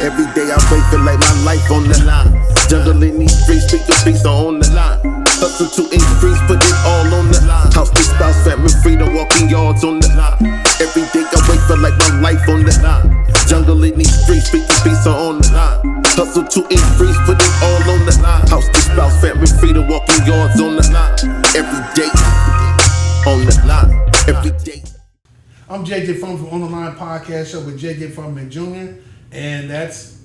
Every day I wait, feel like my life on the line. Jungle in these streets, speak the beats are on the line. Hustle to increase, put it all on the line. House to spouse, family, freedom, walking yards on the line. Every day I wait, feel like my life on the line. Jungle in these streets, speak the beats are on the line. Hustle to increase, put it all on the line. House to spouse, family, freedom, walking yards on the line. Every day on the line. Every day. I'm JJ Fum from On the Line Podcast Show with JJ Fum and Junior, and that's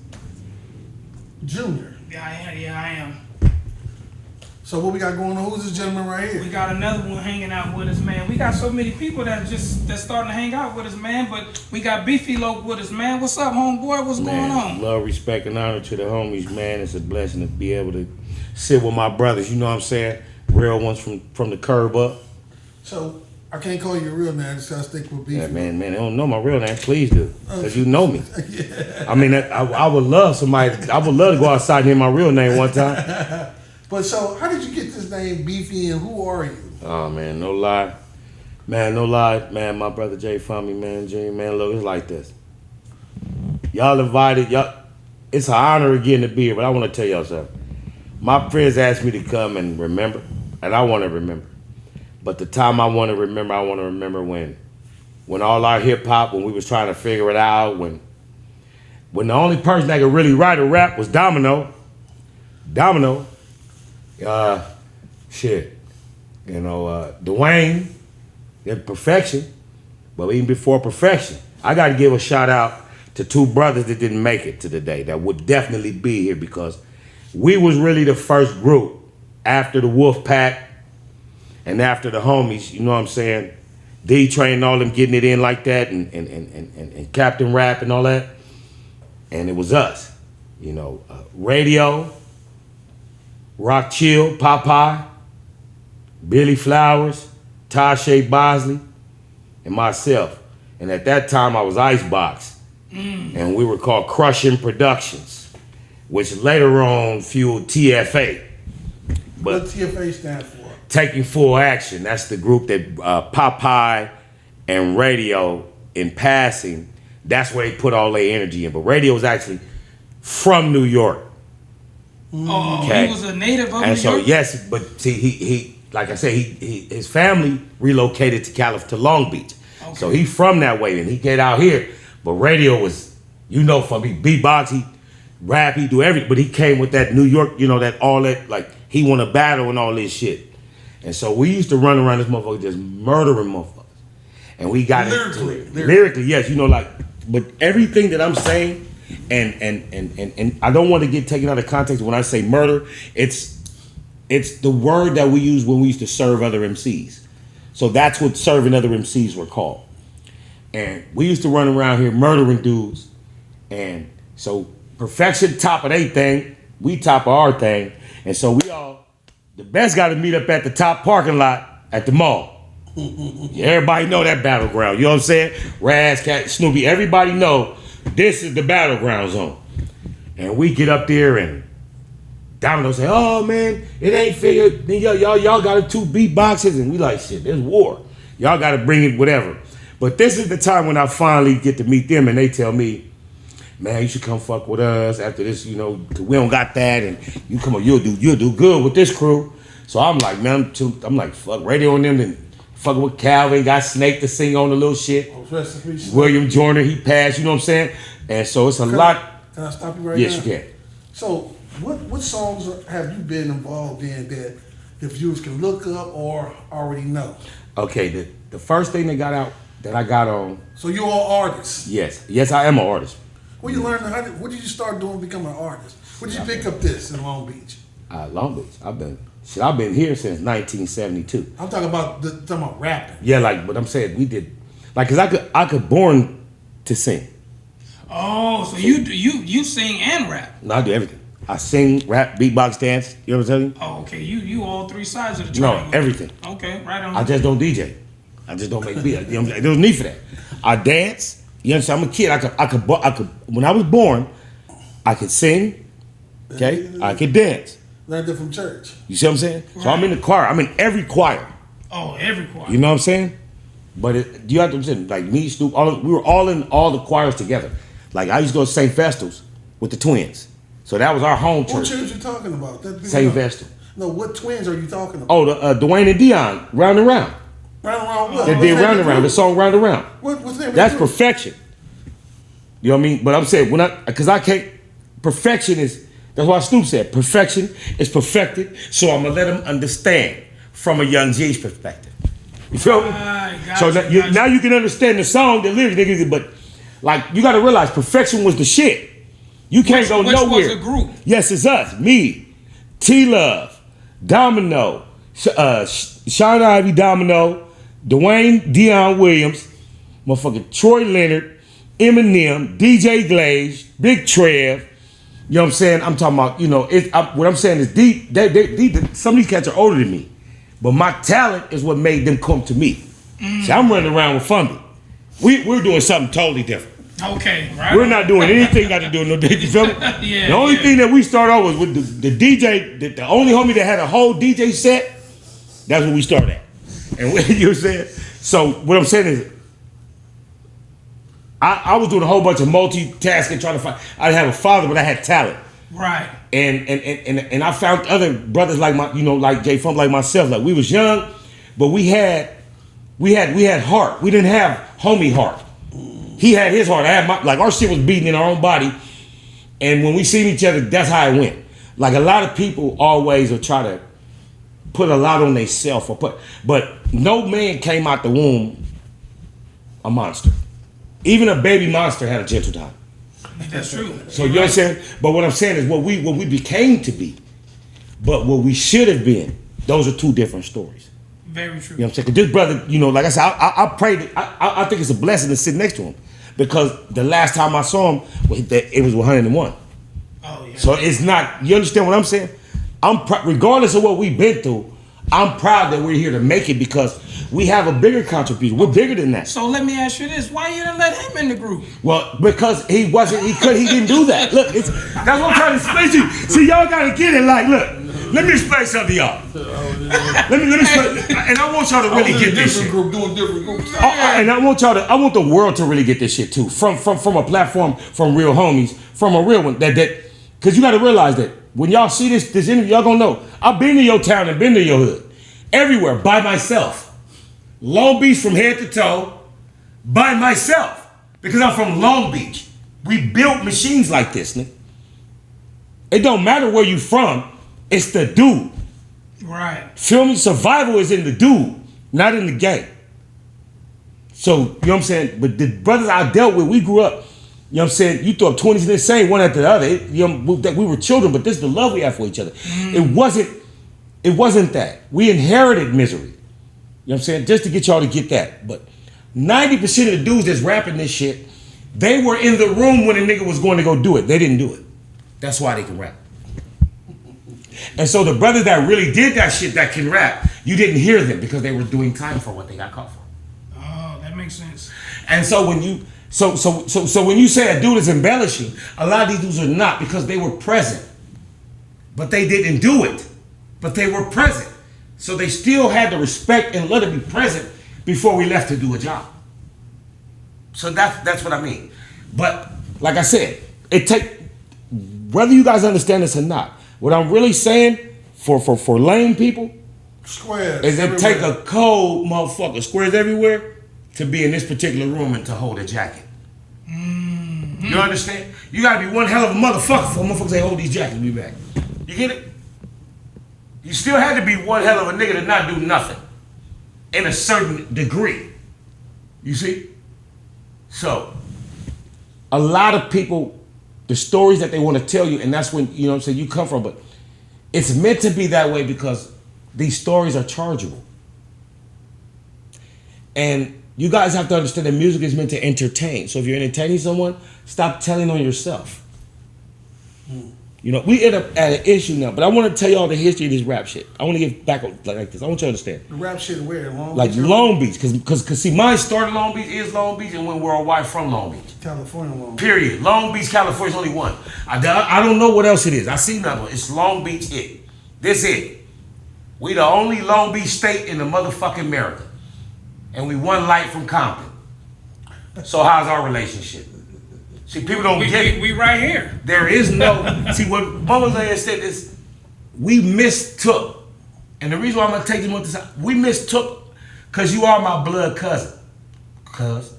Junior. Yeah, I am. So what we got going on? Who's this gentleman right here? We got another one hanging out with us, man. We got so many people that's starting to hang out with us, man. But we got Beefy Loc with us, man. What's up, homeboy? What's going on? Love, respect, and honor to the homies, man. It's a blessing to be able to sit with my brothers. You know what I'm saying? Real ones from the curb up. So I can't call you your real name, so I stick with Beefy. Yeah, man, they don't know my real name. Please do, because you know me. Yeah. I mean, I would love somebody. I would love to go outside and hear my real name one time. But so, how did you get this name Beefy, and who are you? Oh man, no lie, man. My brother Jay Fummy, man, Junior, man, look, it's like this. Y'all invited, y'all. It's an honor again to be here, but I want to tell y'all something. My friends asked me to come and remember, and I want to remember. But the time I want to remember when all our hip hop, when we was trying to figure it out, when the only person that could really write a rap was Domino. Dwayne, Perfection. But even before Perfection, I got to give a shout out to two brothers that didn't make it to the day that would definitely be here, because we was really the first group after the Wolf Pack and after the homies, you know what I'm saying? D-Train and all them getting it in like that, and Captain Rap and all that. And it was us, Radio, Rock Chill, Popeye, Billy Flowers, Tasha Bosley, and myself. And at that time, I was Icebox. And we were called Crushing Productions, which later on fueled TFA. But what TFA stand for? Taking Full Action. That's the group that Popeye and Radio, in passing, that's where they put all their energy in. But Radio was actually from New York. Oh, okay. He was a native of New York? And so, yes, but see, he like I said, his family relocated to Long Beach. Okay. So he from that way, and he get out here. But Radio was, from he beatbox, he rap, he do everything. But he came with that New York, that all that, like, he want to battle and all this shit. And so we used to run around this motherfucker just murdering motherfuckers. And we got lyrically, yes, but everything that I'm saying, and I don't want to get taken out of context when I say murder, it's the word that we use when we used to serve other MCs. So that's what serving other MCs were called. And we used to run around here murdering dudes. And so Perfection top of their thing, we top of our thing. And so the best got to meet up at the top parking lot at the mall. Everybody know that battleground. You know what I'm saying? Raz, Cat, Snoopy, everybody know this is the battleground zone. And we get up there and Domino say, oh man, it ain't figured. Then y'all got 2 beatboxes, and we like, shit, there's war. Y'all got to bring it, whatever. But this is the time when I finally get to meet them, and they tell me, man, you should come fuck with us after this, 'cause we don't got that, and you come on, you'll do good with this crew. So I'm like, man, I'm like, fuck Radio on them, and fucking with Calvin, got Snake to sing on the little shit. William Joyner, he passed, you know what I'm saying? And so it's a lot. Can I stop you right yes, now? Yes, you can. So what songs have you been involved in that the viewers can look up or already know? Okay, the first thing that I got on. So you're all artists? Yes, I am an artist. What you learn? What did you start doing to become an artist? When did you pick up this in Long Beach? Long Beach. I've been here since 1972. I'm talking about rapping. Yeah, but I'm saying we did, cause I could born to sing. Oh, so you sing and rap? No, I do everything. I sing, rap, beatbox, dance. You know what I'm saying? Oh, okay. You all 3 sides of the triangle. No, everything. Okay, right on. I just don't DJ. I just don't make beats. You know what I'm saying? There's no need for that. I dance. You understand? I'm a kid. I could. When I was born, I could sing. Okay, I could dance. Learned it from church. You see what I'm saying? Right. So I'm in the choir. I'm in every choir. Oh, every choir. You know what I'm saying? But you have to understand, like me, Snoop, we were all in all the choirs together. Like I used to go to St. Festus, with the twins. So that was our home What church. church you talking about? St. Vestal. No, what twins are you talking about? Oh, the Dwayne and Dion, Round and Round. Round and Round what? They What's did that Round and Round. The song Round and Round. What's that? That's perfection. You know what I mean? But I'm saying because I can't. Perfection is. That's why Snoop said perfection is perfected. So I'm gonna let them understand from a young G's perspective. You feel me? So now you can understand the song, the lyrics, nigga. But like you got to realize, perfection was the shit. You can't go nowhere. Which was a group. Yes, it's us. Me, T Love, Domino, Sean Ivy, Domino, Dwayne Dion Williams, motherfucking Troy Leonard, Eminem, DJ Glaze, Big Trev. You know what I'm saying? I'm talking about, you know, what I'm saying is deep. Some of these cats are older than me, but my talent is what made them come to me. See, I'm running around with Fundy. We're doing something totally different. Okay, right. We're not doing anything got to do with no DJ. You feel me? Yeah, the only thing that we started off was with the DJ, the only homie that had a whole DJ set, that's what we started at. And you know what I'm saying? So what I'm saying is, I was doing a whole bunch of multitasking, trying to find. I didn't have a father, but I had talent. Right. And I found other brothers like like J Funk, like myself. Like we was young, but we had heart. We didn't have homie heart. He had his heart. I had our shit was beating in our own body. And when we seen each other, that's how it went. Like a lot of people always will try to put a lot on themselves, but no man came out the womb a monster. Even a baby monster had a gentle time. That's true. So you know what I'm saying? But what I'm saying is what we became to be, but what we should have been, those are two different stories. Very true. You know what I'm saying? 'Cause this brother, like I said, I prayed. I think it's a blessing to sit next to him because the last time I saw him, it was 101. Oh yeah. So it's not. You understand what I'm saying? Regardless of what we've been through, I'm proud that we're here to make it because we have a bigger contribution. We're bigger than that. So let me ask you this: why you didn't let him in the group? Well, because he didn't do that. Look, that's what I'm trying to explain to you. See, y'all gotta get it. Like, look, let me explain something to y'all. Let me explain, and I want y'all to really get this shit. Group doing different groups. And I want the world to really get this shit too. From a platform, from real homies, from a real one. Because you got to realize that when y'all see this interview, y'all gonna know I've been to your town and been to your hood, everywhere by myself. Long Beach from head to toe, by myself, because I'm from Long Beach. We built machines like this, nigga. It don't matter where you from, it's the dude. Right. Feel me? Survival is in the dude, not in the game. So, you know what I'm saying? But the brothers I dealt with, we grew up, you know what I'm saying? You threw up 20s in the same, one after the other. We were children, but this is the love we have for each other. It wasn't that. We inherited misery. You know what I'm saying? Just to get y'all to get that. But 90% of the dudes that's rapping this shit, they were in the room when a nigga was going to go do it. They didn't do it. That's why they can rap. And so the brothers that really did that shit that can rap, you didn't hear them because they were doing time for what they got caught for. Oh, that makes sense. And so when you when you say a dude is embellishing, a lot of these dudes are not because they were present. But they didn't do it. But they were present. So they still had the respect and love to be present before we left to do a job. So that's what I mean. But like I said, whether you guys understand this or not, what I'm really saying for lame people Squares is it everywhere. take a cold motherfucker, squares everywhere, to be in this particular room and to hold a jacket. Mm-hmm. You understand? You gotta be one hell of a motherfucker for motherfuckers say hold these jackets and be back. You get it? You still had to be one hell of a nigga to not do nothing in a certain degree. You see? So, a lot of people, the stories that they want to tell you, and that's when, you know what I'm saying, you come from, but it's meant to be that way because these stories are chargeable. And you guys have to understand that music is meant to entertain. So if you're entertaining someone, stop telling on yourself. You know, we end up at an issue now, but I want to tell y'all the history of this rap shit. I want to get back like this. I want you to understand. The rap shit where? Long Beach, because see, mine started Long Beach, is Long Beach, and went worldwide from Long Beach. California Long Beach. Period. Long Beach, California is only one. I don't know what else it is. I see another one. It's Long Beach it. This it. We the only Long Beach state in the motherfucking America. And we one light from Compton. So how's our relationship? See, people don't get it. We right here. There is no. See, what Mama Leia said is, we mistook, and the reason why I'm gonna take you on this, we mistook, cause you are my blood cousin. Cause,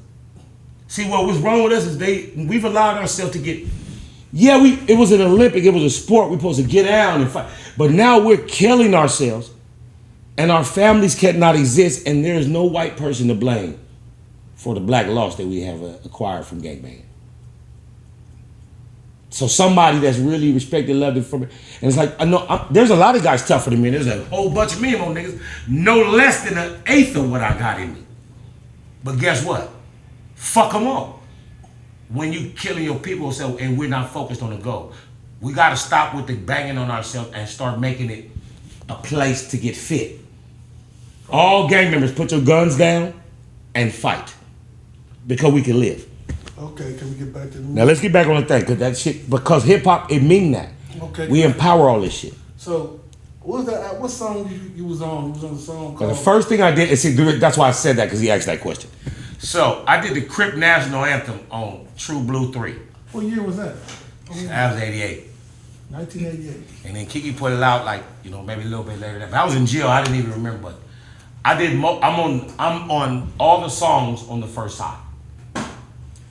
see, what was wrong with us is we've allowed ourselves to get. Yeah, it was an Olympic, it was a sport. We're supposed to get down and fight, but now we're killing ourselves, and our families cannot exist, and there is no white person to blame for the black loss that we have acquired from gangbanging. So somebody that's really respected, loved, and from it, and it's like I know there's a lot of guys tougher than me. There's a whole bunch of me on niggas, no less than an eighth of what I got in me. But guess what? Fuck them all. When you killing your people, and we're not focused on the goal, we got to stop with the banging on ourselves and start making it a place to get fit. All gang members, put your guns down and fight, because we can live. Okay, can we get back to the Now let's get back on the thing, because that shit, because hip hop, it mean that. Okay. We empower all this shit. So, what was that? What song you was on? You was on the song called? The first thing I did, and see, that's why I said that, because he asked that question. So I did the Crip National Anthem on True Blue 3. What year was that? That was 88. 1988. And then Kiki put it out like, maybe a little bit later. But I was in jail, I didn't even remember. But I did. I'm on all the songs on the first side.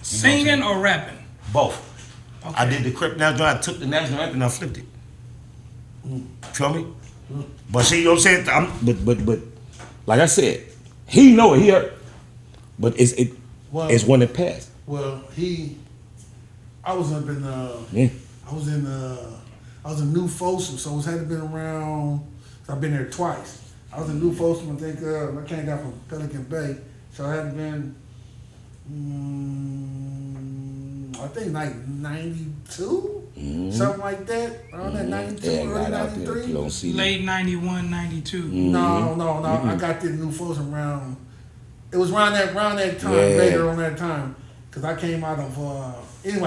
Singing or rapping? Both. Okay. I did the Crip National. I took the National Anthem and I flipped it. Feel me? But see, you know what I'm saying? But like I said, he know it. He heard. But it's when it passed. Well, I was up in I was in New Folsom, so it had to been around. I've been there twice. I was in New Folsom, I think. I came down from Pelican Bay, so I had been. I think like 92, something like that. Around that 92, early 93. Late 91, 92. No. I got to New Folsom around. It was around that time, later on that time, because I came out of I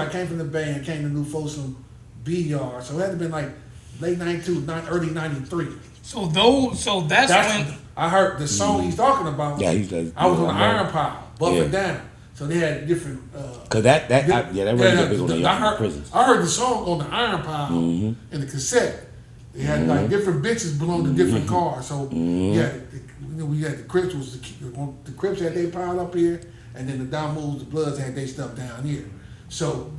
came from the Bay and came to New Folsom B Yard, so it had to been like late 92, early 93. So that's when I heard the song he's talking about. Yeah, I was on the Iron Pile, buffing down. So they had different. Cause that really big on the prisons. I heard the song on the Iron Pile in the cassette. They had like different bitches belong to different cars. So we had the Crips the Crips had they pile up here, and then the Domos, the Bloods had they stuff down here. So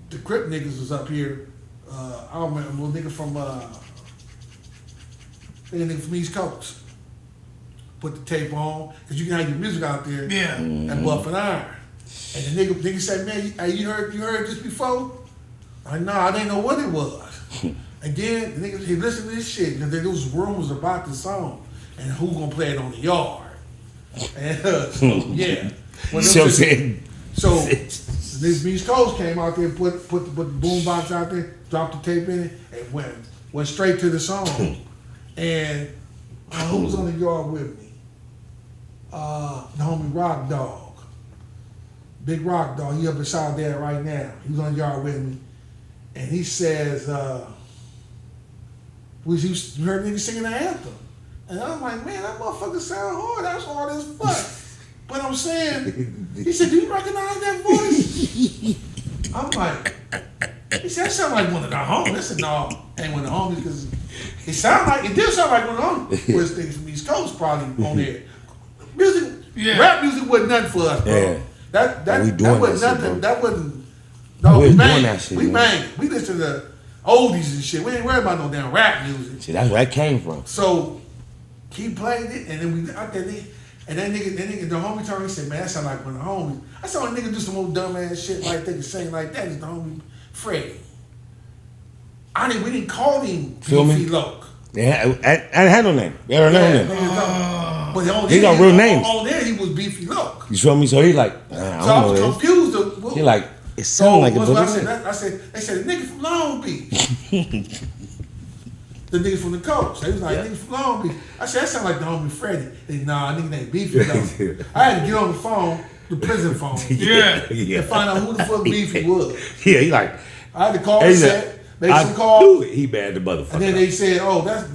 the Crip niggas was up here. I remember a little nigga from East Coast put the tape on, because you can have your music out there and buff and iron. And the nigga said, man, hey, you heard this before? I know, I didn't know what it was. And then the nigga, he listened to this shit, and there was rumors about the song and who gonna play it on the yard. And so this East Coast came out there, put the boom box out there, dropped the tape in it, and went straight to the song. And who was on the yard with me? The homie Rock Dog. Big Rock Dog, he up beside there right now. He was on the yard with me. And he says, you heard niggas singing the anthem. And I'm like, man, that motherfucker sound hard. That's hard as fuck. But I'm saying, he said, do you recognize that voice? I'm like, he said, that sound like one of the homies. I said, no, ain't one of the homies, because it did sound like one of the homies. Which niggas from East Coast probably on there. Rap music wasn't nothing for us, bro. Yeah. That wasn't nothing. That wasn't. No, we banged that shit. We banged. We listened to oldies and shit. We ain't worried about no damn rap music. See, that's where that came from. So he played it, and then we out there. And that nigga, the homie told me, he said, man, that sound like one of the homies. I saw a nigga do some old dumb ass shit like they could sing like that. It's the homie Freddie. We didn't call him Beefy Loc. Yeah, I had no name. They had no name. But he got real names. On there, he was Beefy Loc. You feel me? So he like, I don't know. Was confused. He like, it sounds like a book. I said, they said, the nigga from Long Beach. The niggas from the coast. They was like, nigga from Long Beach. I said, that sound like the homie Freddie. They said, nah, nigga named Beefy Loc. I had to get on the phone, the prison phone, and find out who the fuck Beefy was. Yeah, he like, I had to call the set. Make some calls. He bad the motherfucker. And then they said, "Oh, that's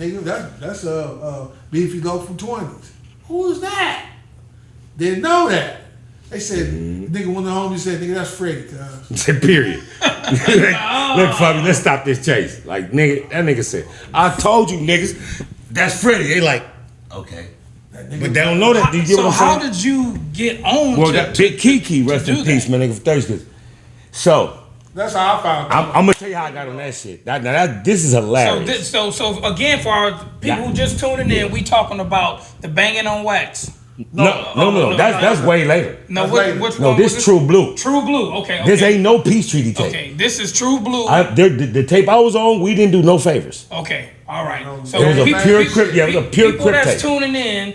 Beefy Loc from 20s." Who is that? Didn't know that. They said, nigga, one of the homies said, nigga, that's Freddie, cuz. Said period. Look, Fabi, let's stop this chase. Like, nigga, that nigga said, I told you niggas, that's Freddie. They like, okay. But they don't know that. Do you get what I'm saying? How did you get on Well, that Big Kiki, rest in peace, man, nigga, for Thursdays. So, that's how I found out. I'm gonna tell you how I got on that shit. This is hilarious. So again, for our people who just tuning in, we talking about the Banging on Wax. No. That's way later. No, which no, one? this True Blue. True Blue. Okay. This ain't no Peace Treaty tape. Okay, this is True Blue. The tape I was on, we didn't do no favors. Okay, all right. So it was a pure Crip. Yeah, it was a pure people Crip that's tape. tuning in.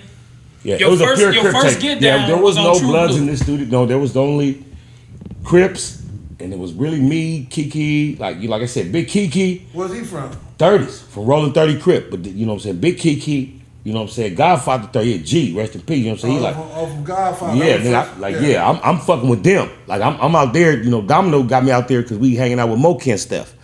Yeah, it was a pure Crip first tape. get down Yeah, there was on no True Bloods Blue. in this studio. No, there was only Crips, and it was really me, Kiki, like I said, Big Kiki. Where's he from? 30s, from Rolling 30 Crip. But you know what I'm saying, Big Kiki. You know what I'm saying? Godfather 38 G, rest in peace. You know what I'm saying? He like, from Godfather. yeah, nigga, I'm fucking with them. Like I'm out there. You know, Domino got me out there because we hanging out with Moki and stuff.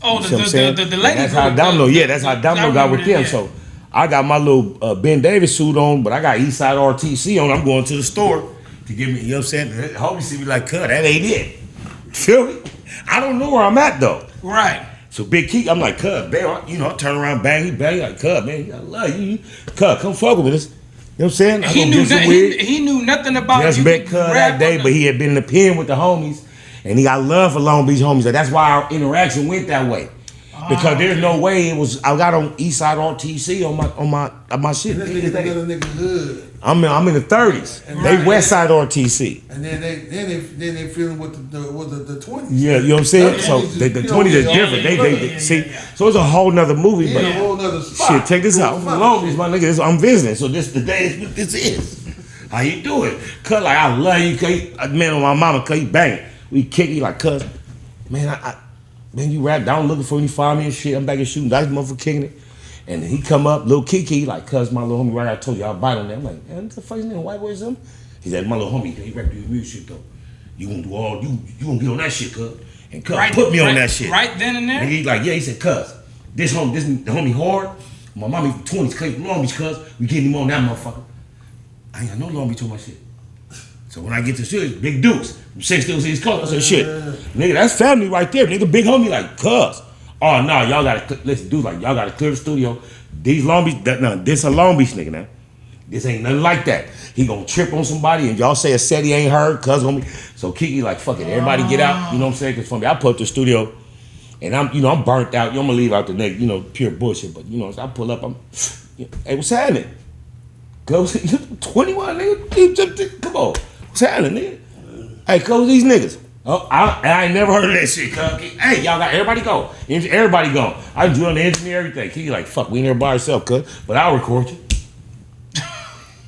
Oh, you the lady. That's how Domino. That's how Domino got with them. So I got my little Ben Davis suit on, but I got Eastside RTC on. I'm going to the store to give me. You know what I'm saying? Homie see me like, cut. That ain't it. Feel me? I don't know where I'm at though. Right. So Big Key, I'm like, cuz, man, you know, I turn around, bang, he bang, like, cuz, man, I love you. Cuz, come fuck with us. You know what I'm saying? He knew nothing about just you. met cuz that day, but he had been in the pen with the homies, and he got love for Long Beach homies. So that's why our interaction went that way. Because there's no way it was. I got on Eastside RTC on my shit. This nigga hood. I'm in the 30s. They Westside RTC. And then they feeling with the 20s. Yeah, you know what I'm saying? So the 20s is different. They see. So it's a whole nother movie. But a whole nother spot. Shit, check this out. I'm from Long Beach, my nigga. I'm visiting. So this the day is what this is. How you doing? Cuz like I love you, cuz man on my mama, cuz you banging. We kick you like cuz. Man, man, you rap down looking for me, find me and shit. I'm back here shooting dice, motherfucker kicking it. And he come up, little Kiki, like, cuz my little homie, right? I told you, I'll bite on that. I'm like, man, what's the fuck is name? White boy or something? He said, my little homie, he rap your music shit though. You gonna do all, you gonna get on that shit, cuz. And cuz put me on that shit. Right then and there? And he like, yeah, he said, cuz, the homie hard. My mommy from 20s, cuz from Long Beach, cuz. We getting him on that motherfucker. I ain't got no Long Beach on my shit. So when I get to shit, Big Dukes, from 6 Hills East Coast, I said, shit, nigga, that's family right there. Nigga, big homie like, cuz. Oh, no, y'all gotta, listen, dude, like, y'all gotta clear the studio. These Long Beach, this a Long Beach nigga now. This ain't nothing like that. He gonna trip on somebody and y'all say a set he ain't heard, cuz homie. So Kiki like, fuck it, everybody get out, you know what I'm saying? Cause for me, I put up the studio and I'm burnt out. I'm gonna leave out the neck, pure bullshit. But, so I pull up, hey, what's happening? Go, 21, nigga, come on. What's happening, nigga? Hey, cuz these niggas. Oh, I ain't never heard of that shit, cuz. Hey, y'all got everybody go. Everybody go. I drill the engineer, everything. He like, fuck, we ain't there by ourselves, cuz. But I'll record you.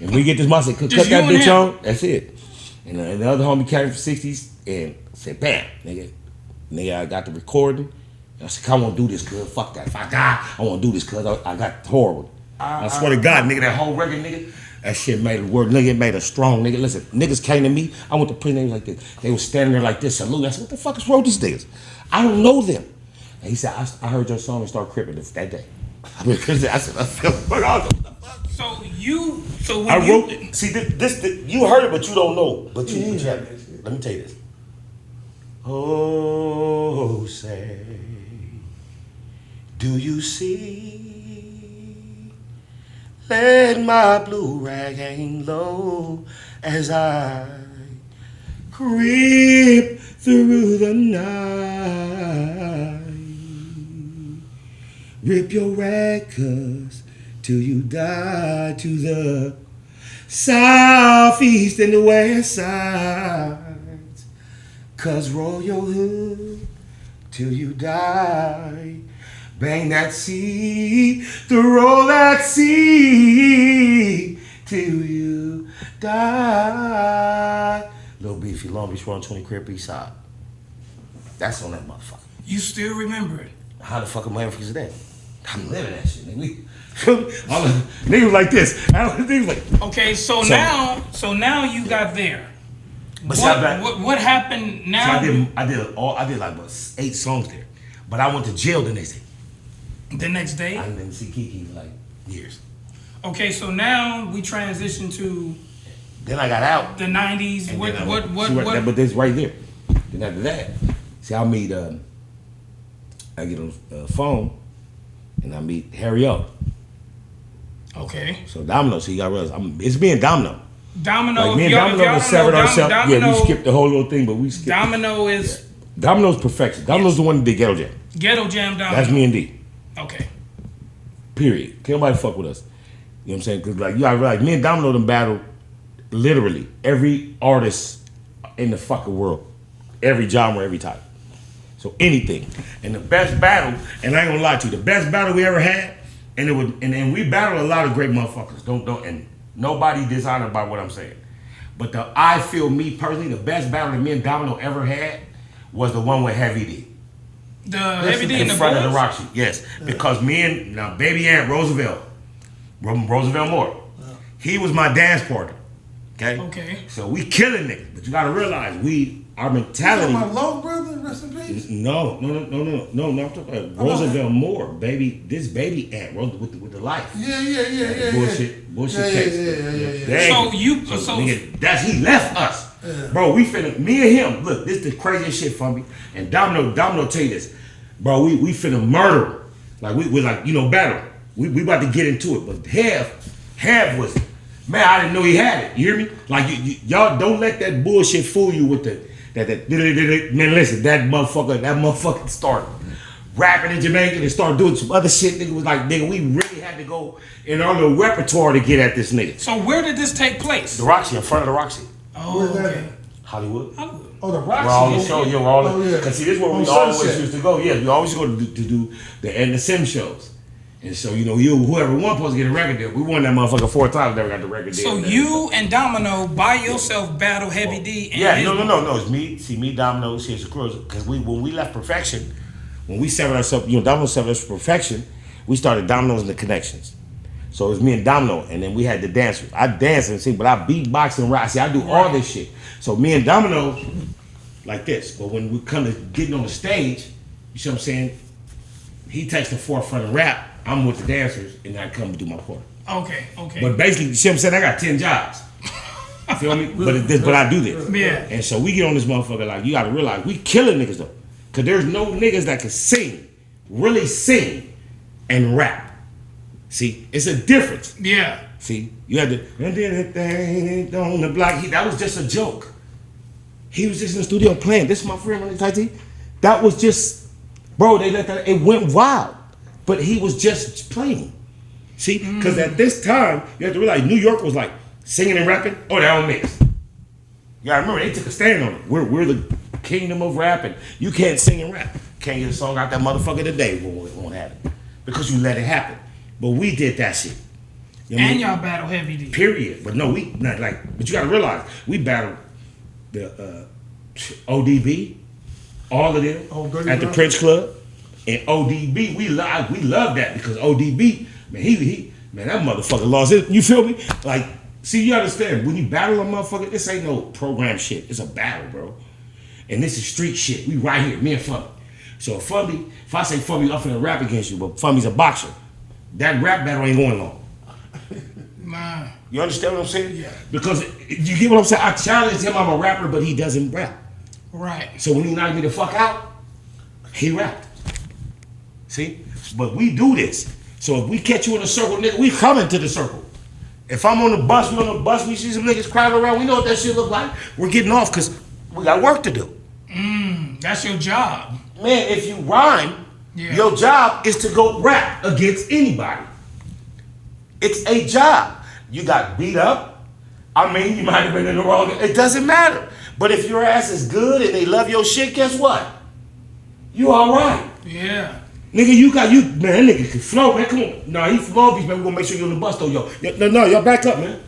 And we get this muscle, cut that bitch on. That's it. And the other homie came from 60s and said, bam, nigga, I got the recording. I said, I want to do this, cuz. Fuck that. If I die, I want to do this, cuz. I got horrible. I swear to God, nigga, that whole record, nigga. That shit made it work. Nigga, it made us strong, nigga. Listen, niggas came to me. I went to prison, they was like this. They was standing there like this, salute. I said, what the fuck is wrong with these niggas? I don't know them. And he said, I heard your song and started cripping that day. I said, I feel fuck all the fuck. So when I wrote, see, this you heard it, but you don't know. But you have, let me tell you this. Oh, say, do you see? Let my blue rag hang low as I creep through the night. Rip your rag, cuz, till you die to the southeast and the west sides. Cuz roll your hood till you die. Bang that sea, throw that sea till you die. Little Beefy Loc, 120 Crip Eastside. That's on that motherfucker. You still remember it? How the fuck am I ever forget that? I'm living that shit, nigga. All the niggas like this. Niggas like. Okay, so now you got there. But what happened now? So I did like about 8 songs there, but I went to jail the next day. The next day? I didn't see Kiki for like years. Okay, so now we transition to Then I got out. The 90s. And What? then What? But this right there. Then after that, see, I meet. I get on the phone, and I meet Harry O. Okay. So Domino, so you got to realize, it's me and Domino. Domino. Like me and Domino severed ourselves. Yeah, we skipped the whole little thing, but we skipped. Domino is. Yeah. Domino's perfection. Domino's the one that did Ghetto Jam. Ghetto Jam Domino. That's me and D. Okay. Period. Can't nobody fuck with us. You know what I'm saying? Because like you gotta realize, me and Domino done battled literally every artist in the fucking world, every genre, every type. So anything. And the best battle, and I ain't gonna lie to you, the best battle we ever had, and we battled a lot of great motherfuckers. Don't and nobody dishonored by what I'm saying. But I feel me personally, the best battle that me and Domino ever had was the one with Heavy D. The Heavy D in the front of the boys? Roxy. Yes. Because me and now Baby Aunt Roosevelt Moore, he was my dance partner. Okay. So we killing niggas, but you gotta realize our mentality. My low brother, rest in peace. No. I'm talking about Roosevelt Moore, baby. This Baby Aunt with the life. Yeah. Bullshit case. Yeah. So nigga, he left us. Yeah. Bro, me and him, look, this the craziest shit for me. And Domino tell you this. Bro, we finna murder him. Like we like, battle. We about to get into it. But Hev was, man, I didn't know he had it. You hear me? Like y'all don't let that bullshit fool you with that man, listen, that motherfucker started rapping in Jamaica and started doing some other shit. Nigga was like, nigga, we really had to go in our little repertoire to get at this nigga. So where did this take place? The Roxy, in front of the Roxy. Oh, okay. Hollywood. Oh, the Roxy. We're all the show. Yeah, we're all. Cause see, this is where we always used to go. Yeah, we always go to do the Sim shows. And so, whoever won supposed to get a record deal. We won that motherfucker 4 times, never got the record deal. So you and Domino by yourself battle Heavy D. And no. It's me. See, me, Domino, here's the Cruz. Because when we left Perfection, when we severed ourselves, Domino severed us from Perfection, we started Domino's and the Connections. So it was me and Domino, and then we had the dancers. I dance and sing, but I beatbox and rap. See, I do all this shit. So me and Domino, like this. But when we come to getting on the stage, you see what I'm saying? He takes the forefront and rap. I'm with the dancers, and I come to do my part. Okay. But basically, you see what I'm saying? I got 10 jobs. Feel me? But I do this. Yeah. And so we get on this motherfucker, like, you gotta realize, we killing niggas, though. Because there's no niggas that can sing, really sing, and rap. See? It's a difference. Yeah. See? You had to, on the block. That was just a joke. He was just in the studio playing. This is my friend, that was just, bro, they let that, it went wild. But he was just playing. See? Because at this time, you have to realize New York was like singing and rapping. Oh, they don't mix. You gotta remember, they took a stand on it. We're the kingdom of rapping. You can't sing and rap. Can't get a song out that motherfucker today. Won't happen. Because you let it happen. But we did that shit. And y'all battle Heavy D. Period. But no, we not like. But you gotta realize we battled the ODB, all of them at the Prince Club. And ODB, we love that because ODB, man, that motherfucker lost it. You feel me? Like, see, you understand, when you battle a motherfucker, this ain't no program shit. It's a battle, bro. And this is street shit. We right here, me and Fumby. So if I say Fumby, I'm finna rap against you, but Fumby's a boxer, that rap battle ain't going long. Man. You understand what I'm saying? Yeah. Because, you get what I'm saying? I challenged him, I'm a rapper, but he doesn't rap. Right. So when he knocked me the fuck out, he rapped. See? But we do this. So if we catch you in a circle, nigga, we coming to the circle. If I'm on the bus, we see some niggas crowding around, we know what that shit look like. We're getting off because we got work to do. That's your job. Man, if you rhyme, your job is to go rap against anybody. It's a job. You got beat up. I mean, you might have been in the wrong. It doesn't matter. But if your ass is good and they love your shit, guess what? You all right. Yeah. Nigga, man, that nigga can flow, man. Come on. No, he from Long Beach, man. We're gonna make sure you're on the bus though, yo. No, y'all back up, man.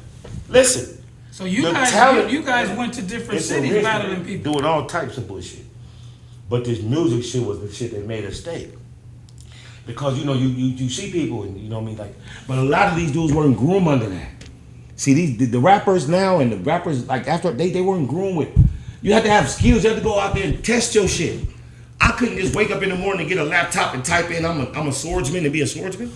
Listen. So you guys went to different cities battling people. Doing all types of bullshit. But this music shit was the shit that made us stay. Because, you see people and, you know what I mean? Like, but a lot of these dudes weren't groomed under that. See, the rappers now and the rappers, like, after, they weren't groomed with. You had to have skills. You had to go out there and test your shit. I couldn't just wake up in the morning and get a laptop and type in I'm a swordsman and be a swordsman.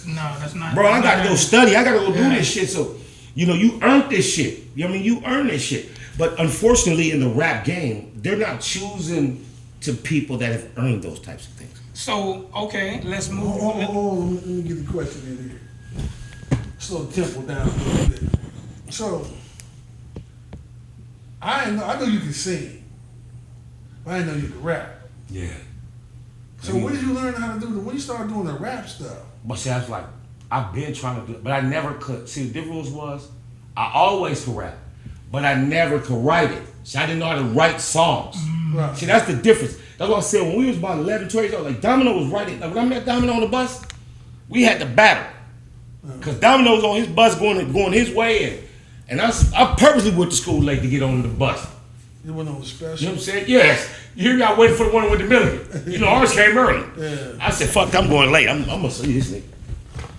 No, that's not. Bro, I gotta go study. I gotta go do this shit. So You know, you earned this shit. You know what I mean? You earned this shit. But unfortunately, in the rap game, they're not choosing to people that have earned those types of things. So, okay, let's move on. Let me get the question in here. Slow the tempo down a little bit. So, I know you can sing, but I didn't know you could rap. Yeah. So when did you learn how to do when you started doing the rap stuff? But see, I was like, I've been trying to do it, but I never could. See, the difference was, I always could rap, but I never could write it. See, I didn't know how to write songs. Right. See, that's the difference. That's what I said, when we was about 11, 12 years old, like Domino was writing. Like, when I met Domino on the bus, we had to battle. Because Domino was on his bus going his way, and I purposely went to school late to get on the bus. You went on the special? You know what I'm saying? Yes. You hear y'all waiting for the one with the million. You know, ours came early. Yeah. I said, fuck, I'm going late. I'm going to see this nigga.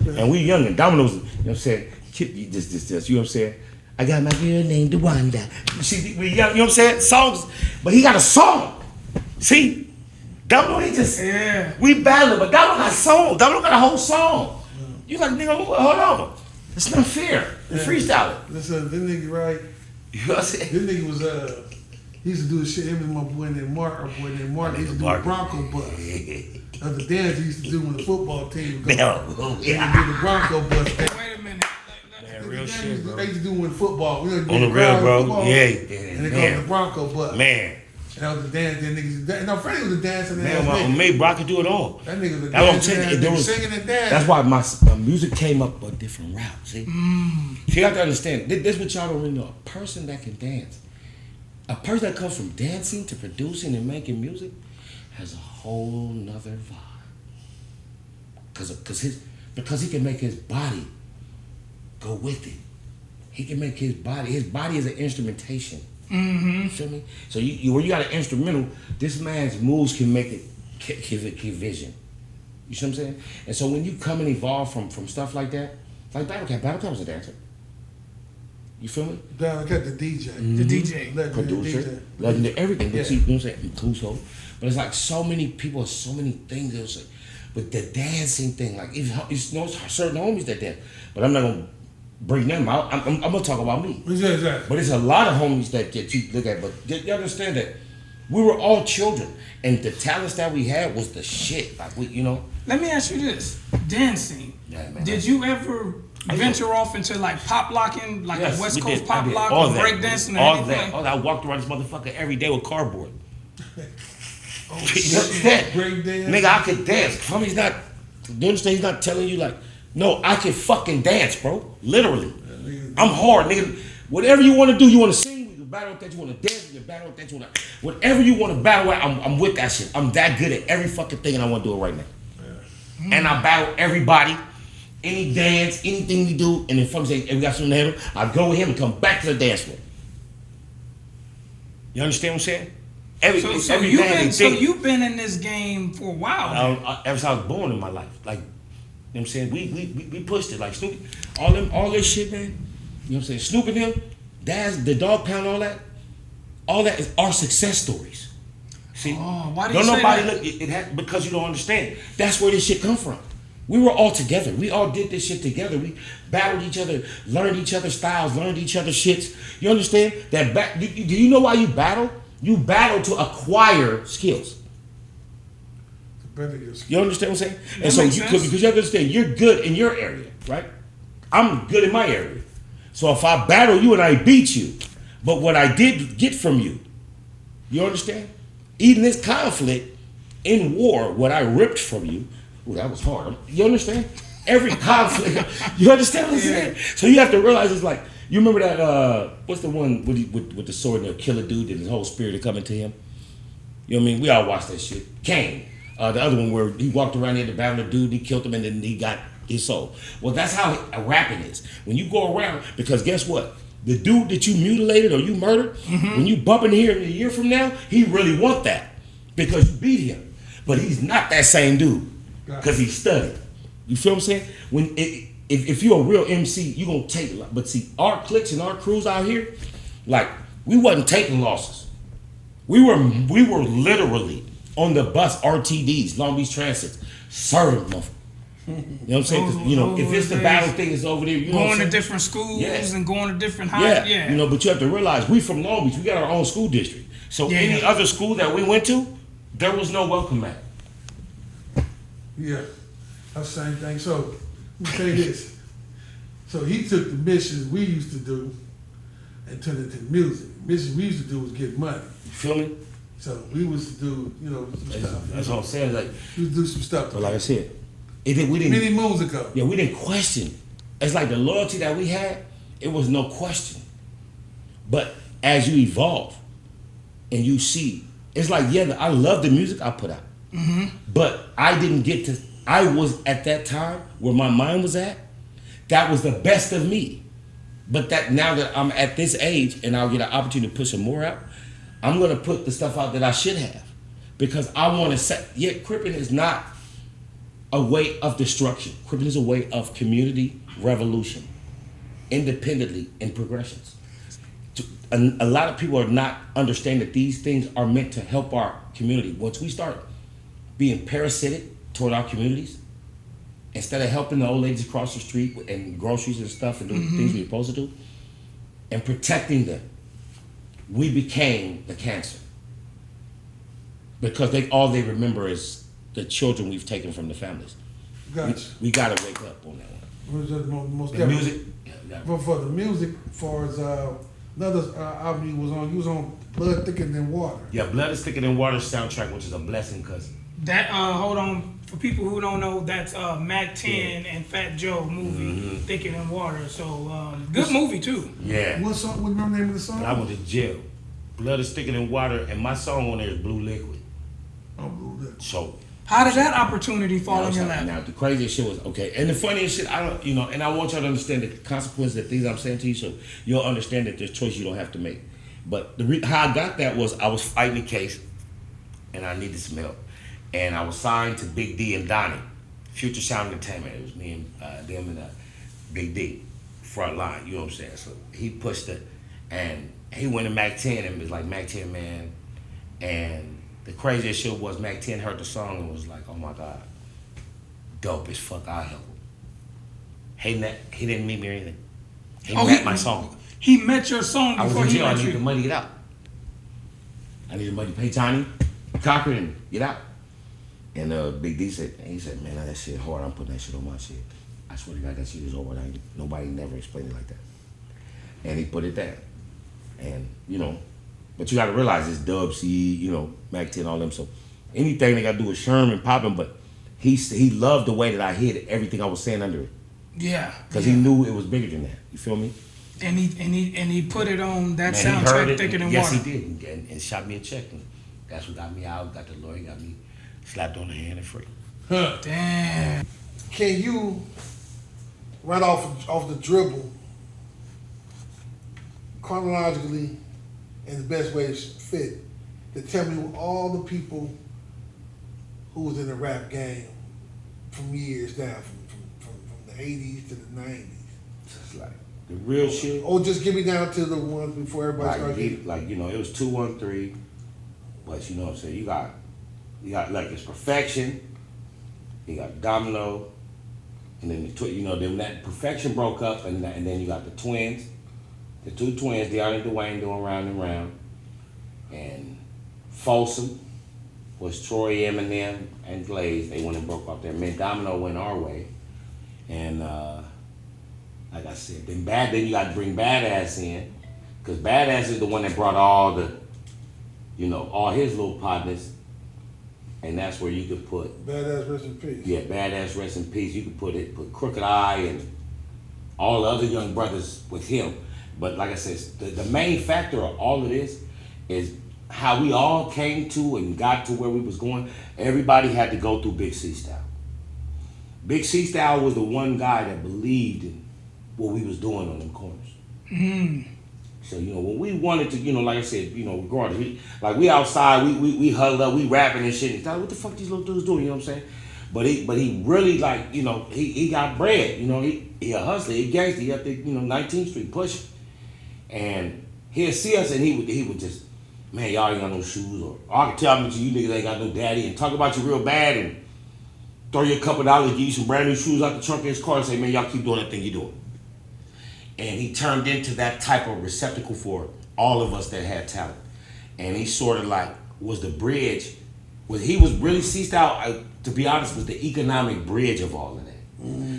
Yeah. And we young, and Domino's, you know what I'm saying? This. You know what I'm saying? I got my girl named DeWanda. You see, we young, you know what I'm saying? Songs. But he got a song. See? Domino ain't just, we battling, but Domino got a song. Domino got a whole song. Yeah. You like, nigga, hold on. It's not fair. You freestyle it. Listen, this nigga, right? You know what I'm saying? This nigga was, he used to do the shit, him and my boy named Mark, he used to do the Bronco bus. That's the dance he used to do when the football team would go. He used to do the Bronco bus. Wait a minute. Man, real shit, bro. They used to do when football. We on the real, bro. Yeah. And they called the Bronco bus. Man. And that was the dance that niggas. No, Freddie was a dancing ass nigga. Me, bro, I could do it all. That nigga was a dancing ass nigga, singing and dancing. That's why my music came up a different route, see? You have to understand, this is what y'all don't really know. A person that can dance, a person that comes from dancing to producing and making music has a whole nother vibe. Because he can make his body go with it. He can make his body is an instrumentation. You feel me? So when you got an instrumental, this man's moves can make it give vision. You see what I'm saying? And so when you come and evolve from stuff like that, like Battle Cat was a dancer. You feel me? Battle Cat, the DJ. The DJ. Producer. Legendary, everything. But see, you know what I'm saying? Incluso. But it's like so many people, so many things. It was like, but the dancing thing, like it's no certain homies that dance. But I'm not gonna bring them out. I'm gonna talk about me. Exactly. But it's a lot of homies that you look at. But you understand that we were all children, and the talents that we had was the shit. Like Let me ask you this: dancing. Yeah, man. Did you ever venture off into like pop locking, like yes, the West Coast did. pop lock, or break dancing, or all anything? that. I walked around this motherfucker every day with cardboard. Oh, shit. Break dance. Nigga, I could dance. Homie's not. You understand? He's not telling you like, no, I can fucking dance, bro. Literally. I'm hard, nigga. Whatever you want to do, you want to sing, you can battle with that, you want to dance, you can battle with that, you want to. Whatever you want to battle with, I'm with that shit. I'm that good at every fucking thing, and I want to do it right now. Yeah. And I battle everybody, any dance, anything we do, and if folks say, hey, we got something to handle, I go with him and come back to the dance floor. You understand what I'm saying? So you've been in this game for a while. Ever since I was born in my life, like, you know what I'm saying? We pushed it, like Snoopy, all this shit, man. You know what I'm saying? Snoop and him, Daz, the Dog Pound, all that is our success stories. See? Why do you say nobody that? Look it because you don't understand. That's where this shit come from. We were all together. We all did this shit together. We battled each other, learned each other's styles, learned each other's shits. You understand? Do you know why you battle? You battle to acquire skills. You understand what I'm saying? And so because you understand, you're good in your area, right? I'm good in my area. So if I battle you and I beat you, but what I did get from you, you understand? Even this conflict in war, what I ripped from you, that was hard. You understand? Every conflict, you understand what I'm saying? So you have to realize it's like, you remember that, what's the one with the sword and they'll kill a dude and his whole spirit will come into him? You know what I mean? We all watched that shit. Kane. The other one where he walked around there to battle a dude, he killed him, and then he got his soul. Well, that's how rapping is. When you go around, because guess what? The dude that you mutilated or you murdered, when you bump in here in a year from now, he really want that because you beat him. But he's not that same dude because he studied. You feel what I'm saying? If you're a real MC, you gonna take. But see, our cliques and our crews out here, like we wasn't taking losses. We were literally on the bus, RTDs, Long Beach Transits, serving them. You know what I'm saying? 'Cause, you know, if it's the battle thing is over there, you know, going to different schools and going to different you know, but you have to realize we from Long Beach, we got our own school district. So any other school that we went to, there was no welcome mat. Yeah, that's the same thing. So let me say this. So he took the missions we used to do and turned it to music. Mission we used to do was get money. You feel me? So we was to do, you know, some stuff. That's what I'm saying. Like, we used to do some stuff. but like I said, we didn't. Many moons ago. Yeah, we didn't question. It's like the loyalty that we had. It was no question. But as you evolve and you see, it's like I love the music I put out, but I didn't get to. I was at that time where my mind was at. That was the best of me. But that now that I'm at this age and I'll get an opportunity to push some more out, I'm gonna put the stuff out that I should have, because I want to set. Yet cripping is not a way of destruction. Cripping is a way of community revolution, independently in progressions. A lot of people are not understanding that these things are meant to help our community. Once we start being parasitic toward our communities, instead of helping the old ladies across the street and groceries and stuff and doing the things we're supposed to do, and protecting them, we became the cancer. Because all they remember is the children we've taken from the families. Gotcha. We got to wake up on that one. It was just most The music. But for the music, as far as another album you was on Blood Thicker Than Water. Yeah, Blood is Thicker Than Water soundtrack, which is a blessing, because that hold on, for people who don't know, that's Mac 10 and Fat Joe movie, Thicker Than Water. So good movie too. yeah. What song? What the name of the song? I went to jail. Blood is Thicker Than Water, and my song on there is Blue Liquid. Oh, Blue Liquid. So How did that opportunity fall in your lap? now the craziest shit was okay, and the funniest shit, I don't, and I want y'all to understand the consequences of things I'm saying to you, so you'll understand that there's choice you don't have to make. But how I got that was I was fighting a case, and I needed some help, and I was signed to Big D and Donnie, Future Sound Entertainment. It was me and them and Big D, front line. You know what I'm saying? So he pushed it, and he went to Mac 10 and was like, Mac 10, man, and the craziest shit was Mac 10 heard the song and was like, oh my God, dope as fuck, I'll help him. He didn't meet me or anything. He met my song. He met your song I was before in he jail, I met needed the you. money to get out. I needed money to pay Johnny, Cochran, and get out. And Big D said, man, that shit hard, I'm putting that shit on my shit. I swear to God, that shit is hard. Nobody never explained it like that. And he put it there. And, but you got to realize it's Dub C, Mac 10, all them. So anything they got to do with Sherman popping, but he loved the way that I hit everything I was saying under it. Yeah. Because he knew it was bigger than that. You feel me? And he put it on that Man, he heard soundtrack, it, Thicker Than yes, Water. he did, and shot me a check. And that's what got me out. Got the lawyer, got me slapped on the hand and free. Huh. Damn. Can you, right off the dribble, chronologically, in the best way it fit, to tell me all the people who was in the rap game from years down, from the 80s to the 90s? Just like the real shit. Or just give me down to the ones before everybody started getting... it was 213, but you know what I'm saying, you got like it's Perfection, you got Domino, and then then that Perfection broke up, and then you got the twins, the two twins, Deanna and Dwayne, doing Round and Round, and Folsom was Troy, Eminem, and Glaze. They went and broke up there. Man, Domino went our way, and like I said, then you got to bring Badass in, because Badass is the one that brought all the, all his little partners, and that's where you could put Badass Rest in Peace. Yeah, Badass Rest in Peace. You could put Crooked Eye and all the other young brothers with him. But like I said, the main factor of all of this is how we all came to and got to where we was going. Everybody had to go through Big C Style. Big C Style was the one guy that believed in what we was doing on them corners. So, when we wanted to, like I said, regardless, we outside, we huddled up, we rapping and shit. And thought, what the fuck these little dudes doing, you know what I'm saying? But he really, he got bread, he a hustler, he gangster, he up there, 19th Street pushing. And he'll see us and he would just, man, y'all ain't got no shoes, or I can tell you niggas ain't got no daddy, and talk about you real bad, and throw you a couple dollars, give you some brand new shoes out the trunk of his car and say, man, y'all keep doing that thing you're doing. And he turned into that type of receptacle for all of us that had talent. And he sort of like was the bridge. He was really ceased out, to be honest, was the economic bridge of all of that.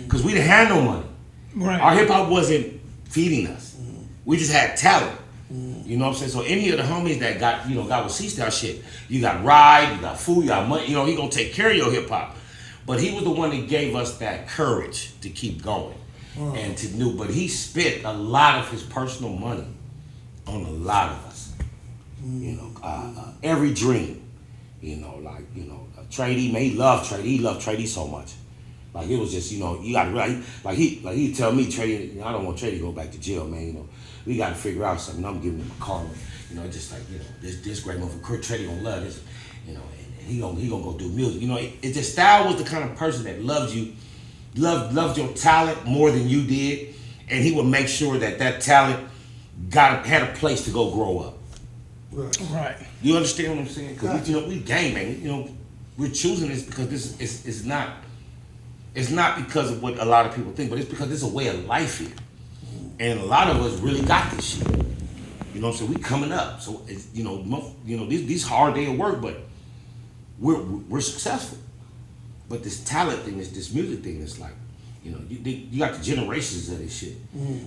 Because we didn't have no money. Right. Our hip hop wasn't feeding us. We just had talent. You know what I'm saying? So any of the homies that got with ceased out shit, you got ride, you got food, you got money, he gonna take care of your hip hop. But he was the one that gave us that courage to keep going and to do. But he spent a lot of his personal money on a lot of us. Every dream. Trady, man, he loved Trady. He loved Trady so much. Like it was just, you gotta realize, he'd tell me, Trady, I don't want Trady to go back to jail, man. We gotta figure out something. I'm giving him a car, just like, this great motherfucker, Trady gonna love this, and he gonna go do music. It just Style was the kind of person that loved you, loved your talent more than you did, and he would make sure that talent had a place to go grow up. Right. You understand what I'm saying? Because we gang, man. We're choosing this because this is not. It's not because of what a lot of people think, but it's because it's a way of life here, and a lot of us really got this shit. You know what I'm saying? We coming up, so it's these hard day of work, but we're successful. But this talent thing, this music thing, is like, you got the generations of this shit.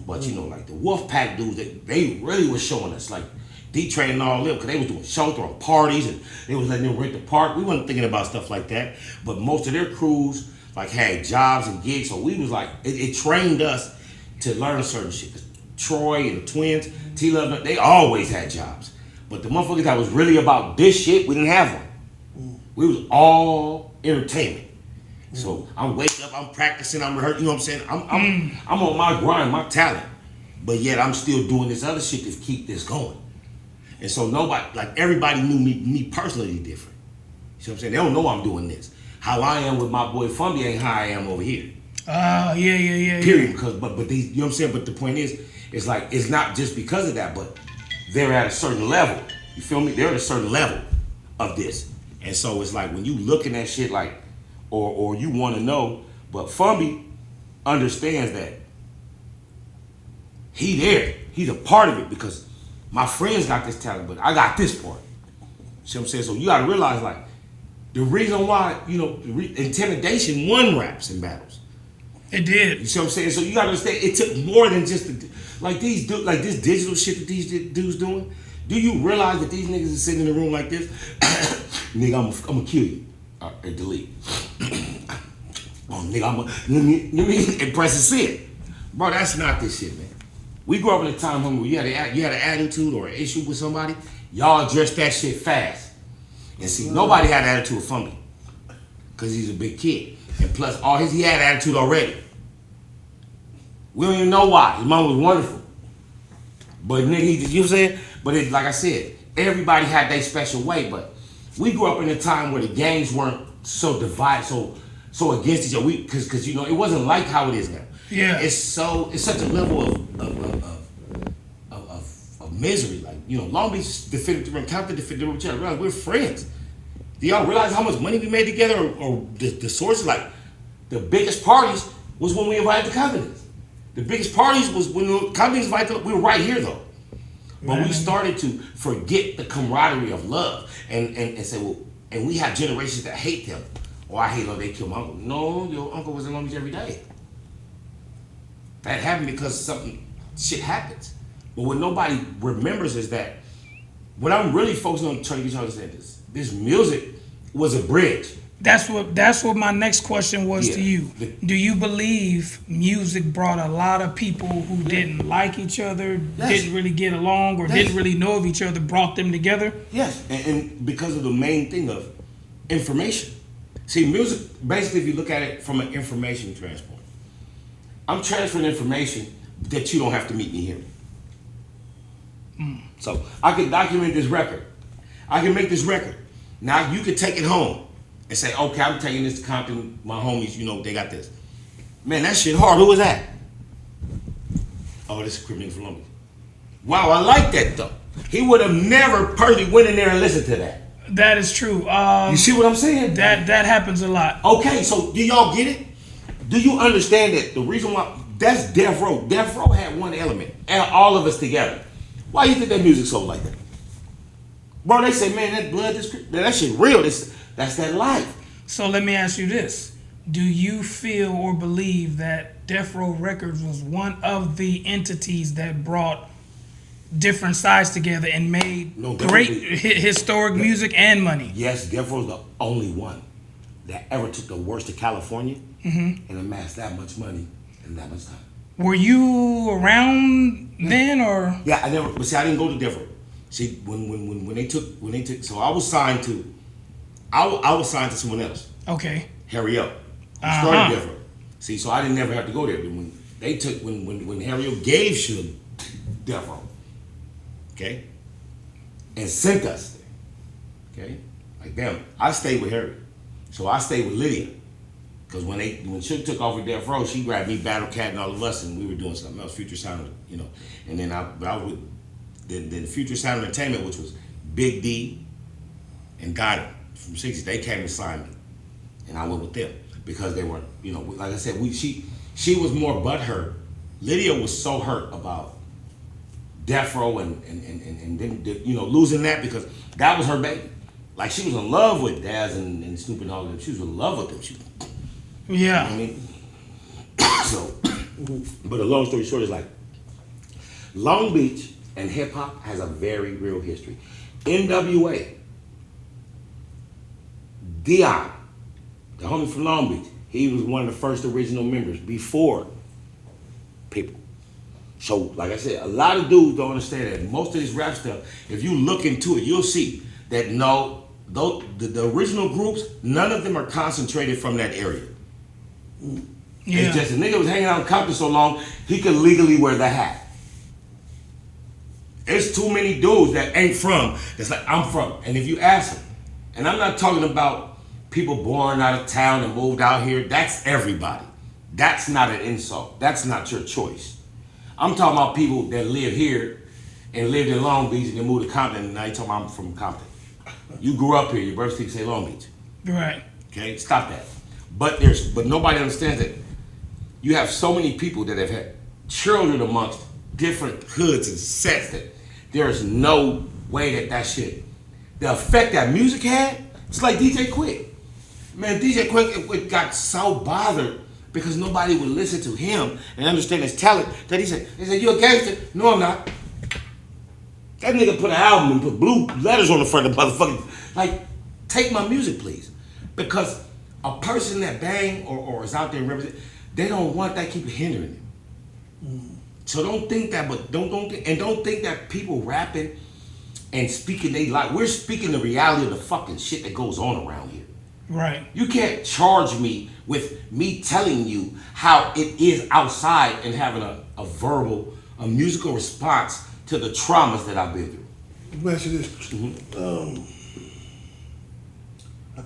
But like the Wolfpack dudes, they really was showing us like. D-Train and all them, because they was doing shows, throwing parties, and they was letting them rent the park. We wasn't thinking about stuff like that, but most of their crews like had jobs and gigs, so we was like, it trained us to learn certain shit. Troy and the twins, T-Love, they always had jobs, but the motherfuckers that was really about this shit, we didn't have one. We was all entertainment. So I'm waking up, I'm practicing, I'm rehearsing, you know what I'm saying? I'm on my grind, my talent, but yet I'm still doing this other shit to keep this going. And so everybody knew me personally different. You know what I'm saying? They don't know I'm doing this. How I am with my boy Fumby ain't how I am over here. Yeah. Period. Because but these, you know what I'm saying? But the point is, it's like, it's not just because of that, but they're at a certain level. You feel me? They're at a certain level of this. And so it's like when you looking at shit like, or you want to know, but Fumby understands that he there. He's a part of it because my friends got this talent, but I got this part. See what I'm saying? So you gotta realize, like, the reason why, intimidation won raps and battles. It did. You see what I'm saying? So you gotta understand, it took more than just this digital shit that these dudes doing. Do you realize that these niggas is sitting in the room like this? Nigga, I'm gonna kill you. Delete. Oh, nigga, let me impress and see it. Bro, that's not this shit, man. We grew up in a time when you had an attitude or an issue with somebody, y'all addressed that shit fast. And see, nobody had an attitude with Fumby, because he's a big kid. And plus, he had an attitude already. We don't even know why. His mom was wonderful. But nigga, you know what I'm saying? But like I said, everybody had their special way, but we grew up in a time where the gangs weren't so divided, so against each other. Because it wasn't like how it is now. Yeah. It's such a level of misery. Like, Long Beach defended the rim, Compton defended the rim, each other. We're friends. Do y'all realize how much money we made together, or the sources? Like, the biggest parties was when we invited the Covenants. The biggest parties was when the Covenants invited. We were right here though, but we started to forget the camaraderie of love and say, well, and we have generations that hate them. Oh, I hate them. They killed my uncle. No, your uncle was in Long Beach every day. That happened because shit happens. But what nobody remembers is that what I'm really focusing on trying to get y'all to understand this music was a bridge. That's what my next question was to you. Do you believe music brought a lot of people who didn't like each other, didn't really get along, or didn't really know of each other, brought them together? Yes, and because of the main thing of information. See, music, basically, if you look at it from an information transport, I'm transferring information that you don't have to meet me here. So I can document this record. I can make this record. Now you can take it home and say, okay, I'm taking this to Compton. My homies, they got this. Man, that shit hard. Who was that? Oh, this is Crip Nigga from Long Beach. Wow, I like that though. He would have never personally went in there and listened to that. That is true. You see what I'm saying? That happens a lot. Okay, so do y'all get it? Do you understand that the reason why that's Death Row? Death Row had one element, and all of us together. Why you think that music sold like that? Bro, they say, man, that blood, that shit real. That's that life. So let me ask you this. Do you feel or believe that Death Row Records was one of the entities that brought different sides together and made great historic music and money? Yes, Death Row's the only one that ever took the worst of California and amassed that much money in that much time. Were you around then, or? Yeah, I never. But see, I didn't go to Death Row. See, when they took, so I was signed to someone else. Okay. Harry O. Who started Death Row. See, so I didn't never have to go there. But when Harry O gave Suge Death Row, okay, and sent us there, okay, like them, I stayed with Harry, so I stayed with Lydia, because when Suge took off with Death Row, she grabbed me, Battle Cat, and all of us, and we were doing something else, Future Sound, you know, and then I was with then Future Sound Entertainment, which was Big D and Gotti from 60s. They came and signed me, and I went with them because they were, you know, like I said, she was more butthurt. Lydia was so hurt about Death Row and then, you know, losing that, because that was her baby. Like, she was in love with Daz and Snoop and all of them. She was in love with them. Yeah. You know what I mean? So, but the long story short is, like, Long Beach and hip hop has a very real history. NWA, Dion, the homie from Long Beach, he was one of the first original members before people. So, like I said, a lot of dudes don't understand that most of this rap stuff, if you look into it, you'll see that no, the original groups, none of them are concentrated from that area. Yeah. It's just a nigga was hanging out in Compton so long, he could legally wear the hat. There's too many dudes that ain't from, that's like, I'm from. And if you ask them, and I'm not talking about people born out of town and moved out here, that's everybody. That's not an insult. That's not your choice. I'm talking about people that live here and lived in Long Beach and then moved to Compton, and now you talking about I'm from Compton. You grew up here, your birth certificate say Long Beach. Right. Okay, stop that. But nobody understands that you have so many people that have had children amongst different hoods and sets that there is no way that shit, the effect that music had, it's like DJ Quick. Man, DJ Quick got so bothered because nobody would listen to him and understand his talent that they said, you a gangster? No, I'm not. That nigga put an album and put blue letters on the front of the motherfucking, like, take my music, please. Because a person that bang or is out there represent, they don't want that keep hindering them. So don't think that, but don't think that people rapping and speaking they like, we're speaking the reality of the fucking shit that goes on around here. Right. You can't charge me with me telling you how it is outside and having a musical response to the traumas that I've been through. Let me ask you this.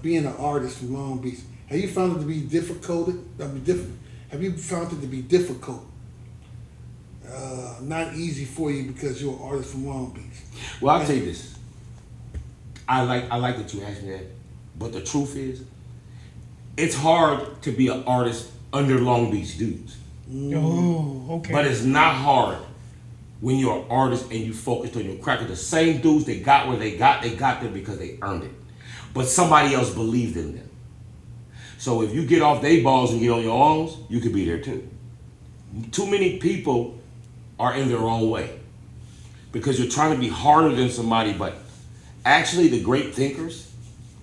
Being an artist from Long Beach, have you found it to be difficult? Have you found it to be difficult? Not easy for you because you're an artist from Long Beach. Well, I'll tell you this. I like that you asked me that, but the truth is, it's hard to be an artist under Long Beach dudes. Oh, okay. But it's not hard when you're an artist and you focused on your craft. The same dudes that got where they got there because they earned it. But somebody else believed in them. So if you get off their balls and get on your own, you could be there too. Too many people are in their own way because you're trying to be harder than somebody, but actually the great thinkers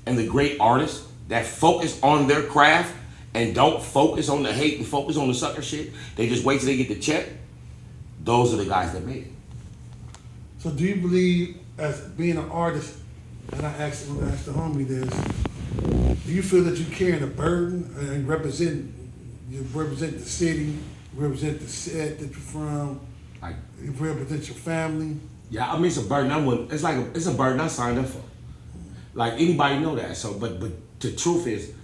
and the great artists that focus on their craft and don't focus on the hate and focus on the sucker shit, they just wait till they get the check, those are the guys that made it. So do you believe, as being an artist, and I asked the homie this, do you feel that you're carrying a burden and you represent the city, represent the set that you're from, you represent your family? Yeah, I mean, it's a burden. It's a burden I signed up for. Like, anybody know that. So, but the truth is,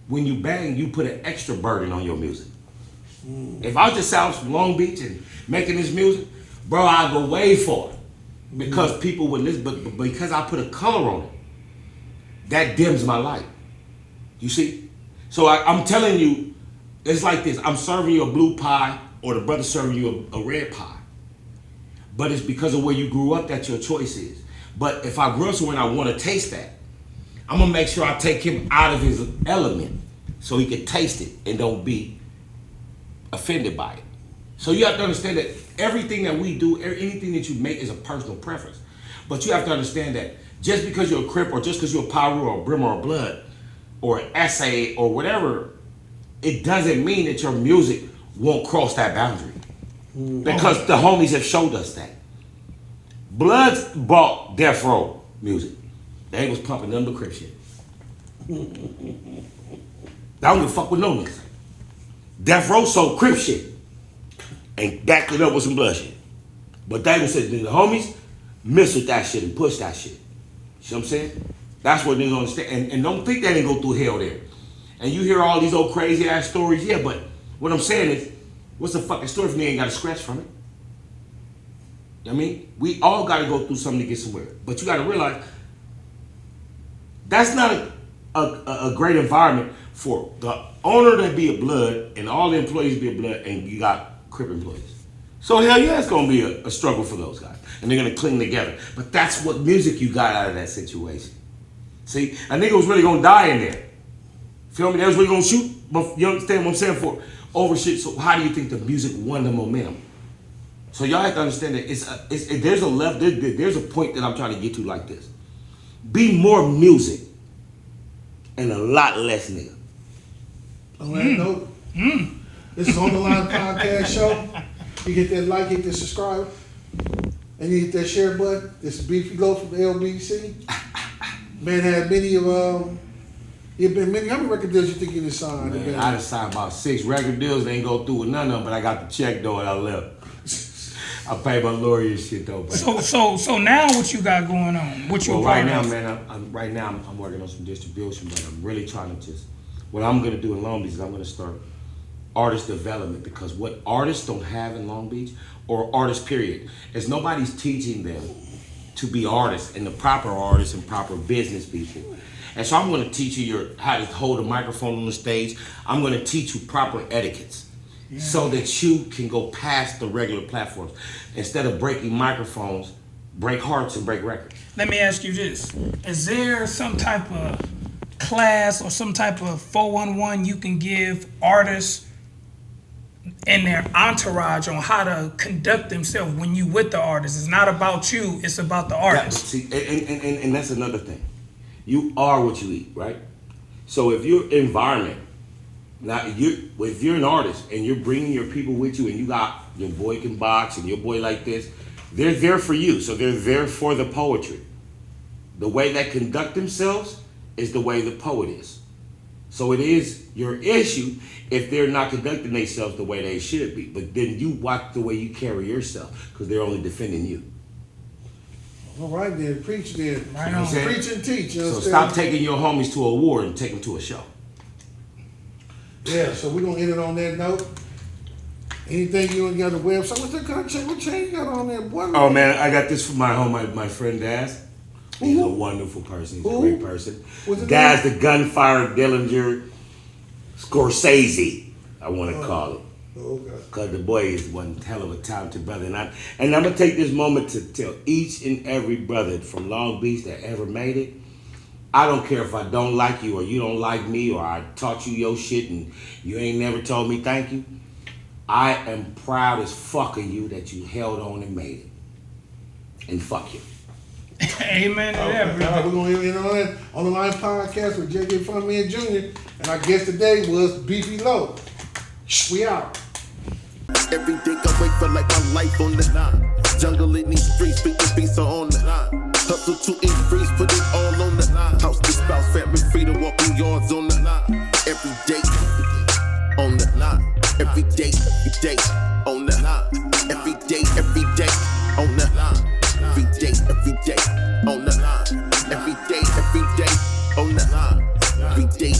when you bang, you put an extra burden on your music. If I was just out from Long Beach and making this music, bro, I'd go way for it because people would listen. But because I put a color on it, that dims my light. You see? So I'm telling you, it's like this. I'm serving you a blue pie or the brother serving you a red pie. But it's because of where you grew up that your choice is. But if I grew up somewhere and I want to taste that, I'm going to make sure I take him out of his element so he can taste it and don't be offended by it. So you have to understand that everything that we do, anything that you make is a personal preference. But you have to understand that just because you're a Crip or just because you're a Power or a Brim or a Blood or an Essay or whatever, it doesn't mean that your music won't cross that boundary. Because the homies have showed us that. Bloods bought Death Row music. They was pumping them the Crip shit. I don't give a fuck with no niggas. Death Row sold Crip shit and backed it up with some Blood shit. But they was saying the homies mess with that shit and push that shit. See what I'm saying? That's what niggas understand. And don't think they didn't go through hell there. And you hear all these old crazy ass stories, yeah, but what I'm saying is, what's the fucking story if you ain't got a scratch from it? You know what I mean? We all got to go through something to get somewhere. But you got to realize, that's not a great environment for the owner to be a Blood and all the employees be a Blood and you got Crip employees. So hell yeah, it's going to be a struggle for those guys. And they're going to cling together. But that's what music you got out of that situation. See, a nigga was really going to die in there. Feel me? They was really going to shoot. But you understand what I'm saying? For over shit. So how do you think the music won the momentum? So y'all have to understand that there's a level, there's a point that I'm trying to get to like this. Be more music and a lot less nigga. On that note, this is On the Line Podcast Show. You hit that like, hit that subscribe, and you hit that share button. This is Beefy Loc from the LBC. Man had many of how many record deals you think you done signed? Man, I done signed about 6 record deals. They ain't go through with none of them, but I got the check though and I left. I paid my lawyer and shit though. So now what you got going on? What you right now, man? I'm working on some distribution, but I'm really trying to what I'm gonna do in Long Beach is I'm gonna start artist development, because what artists don't have in Long Beach, or artists period, is nobody's teaching them to be artists and the proper artists and proper business people. And so I'm going to teach you how to hold a microphone on the stage. I'm going to teach you proper etiquettes so that you can go past the regular platforms. Instead of breaking microphones, break hearts and break records. Let me ask you this. Is there some type of class or some type of 411 you can give artists and their entourage on how to conduct themselves when you with the artist? It's not about you, it's about the artist. Yeah, see, and that's another thing. You are what you eat, right? So if your environment, if you're an artist and you're bringing your people with you and you got your boy can box and your boy like this, they're there for you. So they're there for the poetry. The way they conduct themselves is the way the poet is. So it is your issue if they're not conducting themselves the way they should be. But then you watch the way you carry yourself, because they're only defending you. All right then, preach then. Right on. Preach and teach. You So understand? stop taking your homies to a war and take them to a show. Yeah, so we're going to end it on that note. Anything you got on the website? What's the content? What chain you got on there, boy? Oh man, I got this from my home, my friend Daz. He's a wonderful person. He's a great person. Daz the Gunfire Dillinger Scorsese, I want to call it. Okay. Because the boy is one hell of a talented brother. And I'm going to take this moment to tell each and every brother from Long Beach that ever made it, I don't care if I don't like you or you don't like me or I taught you your shit and you ain't never told me thank you. I am proud as fuck of you that you held on and made it. And fuck you. Amen to that, brother. All right, we're going to end on that On the Line Podcast with JJ Funman Jr. And our guest today was Beefy Loc. We out. Every day I wait for like my life on the line. Jungle in these streets, speak the beats are on the line. Hustle to increase, put it all on the line. House to spouse, family, freedom, walking yards on the line. Every day on the line. Every day on the line. Every day on the line. Every day on the line. Every day on the line. Every day